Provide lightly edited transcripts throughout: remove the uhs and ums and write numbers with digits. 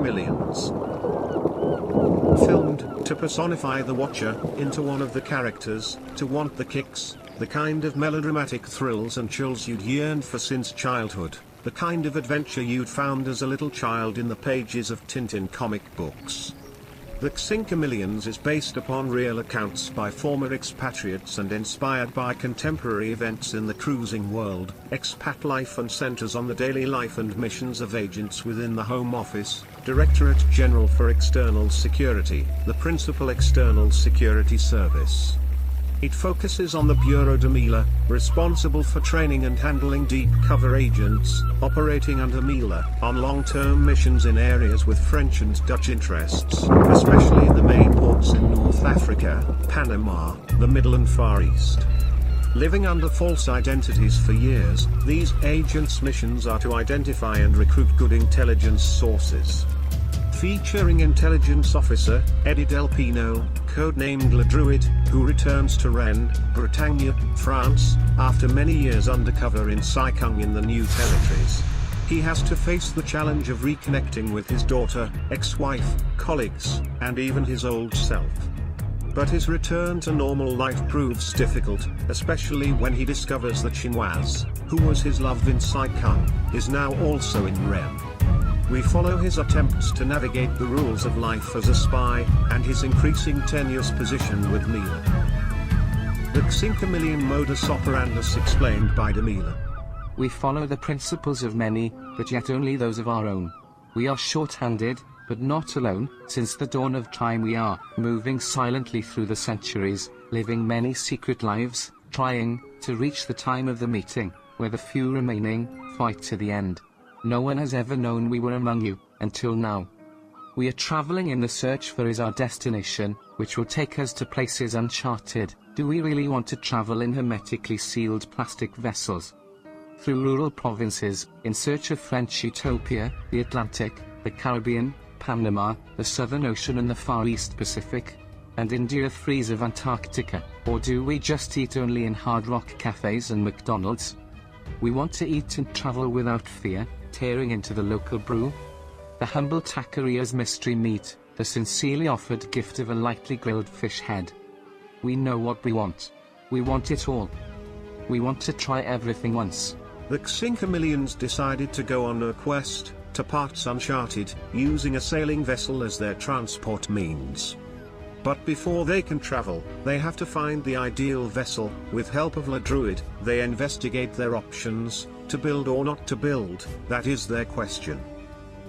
Xcinquemilians. Filmed to personify the watcher into one of the characters, to want the kicks, the kind of melodramatic thrills and chills you'd yearned for since childhood, the kind of adventure you'd found as a little child in the pages of Tintin comic books. The Xcinquemilians is based upon real accounts by former expatriates and inspired by contemporary events in the cruising world. Expat life and centers on the daily life and missions of agents within the Home Office, Directorate General for External Security, the principal external security service. It focuses on the Bureau de Mila, responsible for training and handling deep cover agents, operating under Mila, on long-term missions in areas with French and Dutch interests, especially in the main ports in North Africa, Panama, the Middle and Far East. Living under false identities for years, these agents' missions are to identify and recruit good intelligence sources. Featuring intelligence officer, Eddy Del Pino, codenamed Druid, who returns to Rennes, Bretagne, France, after many years undercover in Xcinquemilians in the New Territories. He has to face the challenge of reconnecting with his daughter, ex-wife, colleagues, and even his old self. But his return to normal life proves difficult, especially when he discovers that Chinoise, who was his love in Xcinquemilians, is now also in Rennes. We follow his attempts to navigate the rules of life as a spy, and his increasing tenuous position with Mila. The Xcinquemilian modus operandus explained by De Mila. We follow the principles of many, but yet only those of our own. We are short-handed, but not alone. Since the dawn of time we are moving silently through the centuries, living many secret lives, trying to reach the time of the meeting, where the few remaining fight to the end. No one has ever known we were among you, until now. We are traveling in the search for our destination, which will take us to places uncharted. Do we really want to travel in hermetically sealed plastic vessels? Through rural provinces, in search of French utopia, the Atlantic, the Caribbean, Panama, the Southern Ocean and the Far East Pacific, and endure freeze of Antarctica? Or do we just eat only in hard rock cafes and McDonald's? We want to eat and travel without fear, tearing into the local brew. The humble taqueria's mystery meat, the sincerely offered gift of a lightly grilled fish head. We know what we want. We want it all. We want to try everything once. The Xcinquemilians decided to go on a quest to Parts Uncharted, using a sailing vessel as their transport means. But before they can travel, they have to find the ideal vessel. With help of Druid, they investigate their options, to build or not to build, that is their question.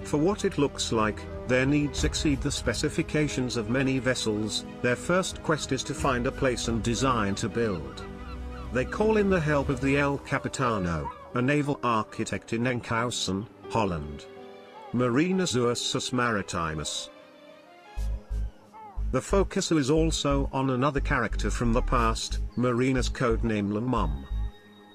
For what it looks like, their needs exceed the specifications of many vessels. Their first quest is to find a place and design to build. They call in the help of the El Capitano, a naval architect in Enkhuizen, Holland. Marinus Ursus Maritimus. The focus is also on another character from the past, Marinus codenamed Le Mum.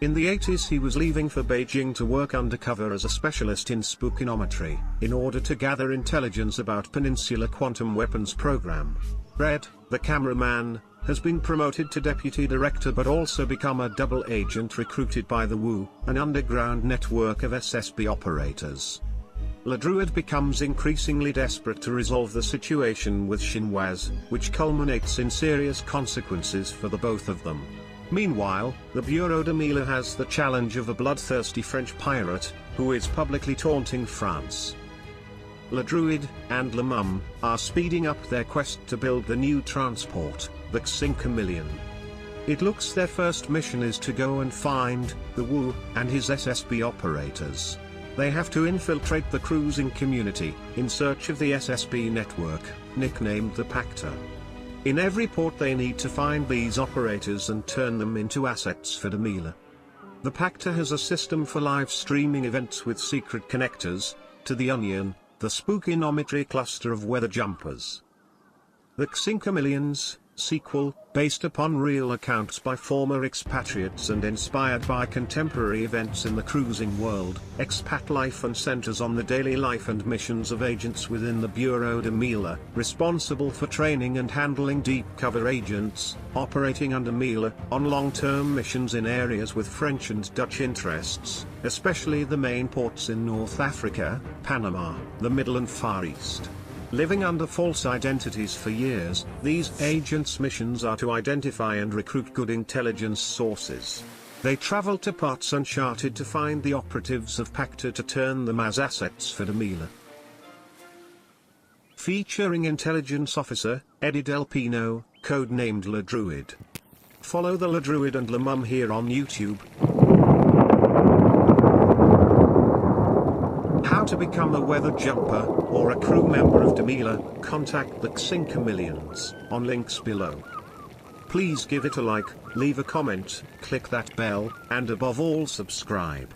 In the 80s he was leaving for Beijing to work undercover as a specialist in spookinometry, in order to gather intelligence about Peninsula Quantum Weapons Program. Red, the cameraman, has been promoted to deputy director but also become a double agent recruited by the Wu, an underground network of SSB operators. Druid becomes increasingly desperate to resolve the situation with Chinoise, which culminates in serious consequences for the both of them. Meanwhile, the Bureau de Mila has the challenge of a bloodthirsty French pirate, who is publicly taunting France. Druid and Le Mum are speeding up their quest to build the new transport, the Xcinquemilian. It looks their first mission is to go and find the Wu and his SSB operators. They have to infiltrate the cruising community, in search of the SSB network, nicknamed the Pactor. In every port they need to find these operators and turn them into assets for De Mila. The Pactor has a system for live streaming events with secret connectors to the Onion, the spookinometry cluster of weather jumpers. The Xcinquemilians sequel Based upon real accounts by former expatriates and inspired by contemporary events in the cruising world, expat life and centers on the daily life and missions of agents within the Bureau de Mila, responsible for training and handling deep cover agents, operating under Mila, on long-term missions in areas with French and Dutch interests, especially the main ports in North Africa, Panama, the Middle and Far East. Living under false identities for years, these agents' missions are to identify and recruit good intelligence sources. They travel to Parts Uncharted to find the operatives of Pactor to turn them as assets for De Mila. Featuring intelligence officer, Eddy Del Pino, codenamed Le Druid. Follow the Le Druid and Le Mum here on YouTube. How to become a weather jumper, or a crew member of De Mila, contact the Xcinquemilians, on links below. Please give it a like, leave a comment, click that bell, and above all subscribe.